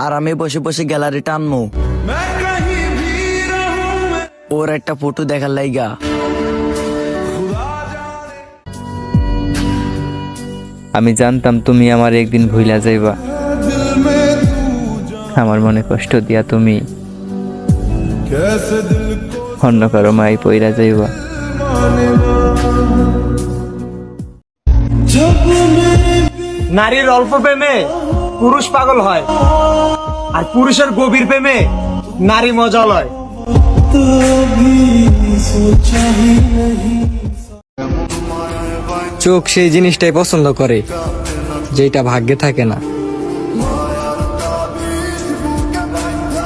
আর আমি বসে বসে গ্যালারি টানমু ওর একটা ফটো দেখার লাইগা। আমি জানতাম তুমি আমার একদিন ভুইলা যাইবা, আমার মনে কষ্ট দিয়া তুমি অন্য কারো মাই পইরা যাইবা। নারীর অল্প প্রেমে পুরুষ পাগল হয়, আর পুরুষের গভীর প্রেমে নারী মজা লয়। চোখ সেই জিনিসটাই পছন্দ করে যেটা ভাগ্যে থাকে না।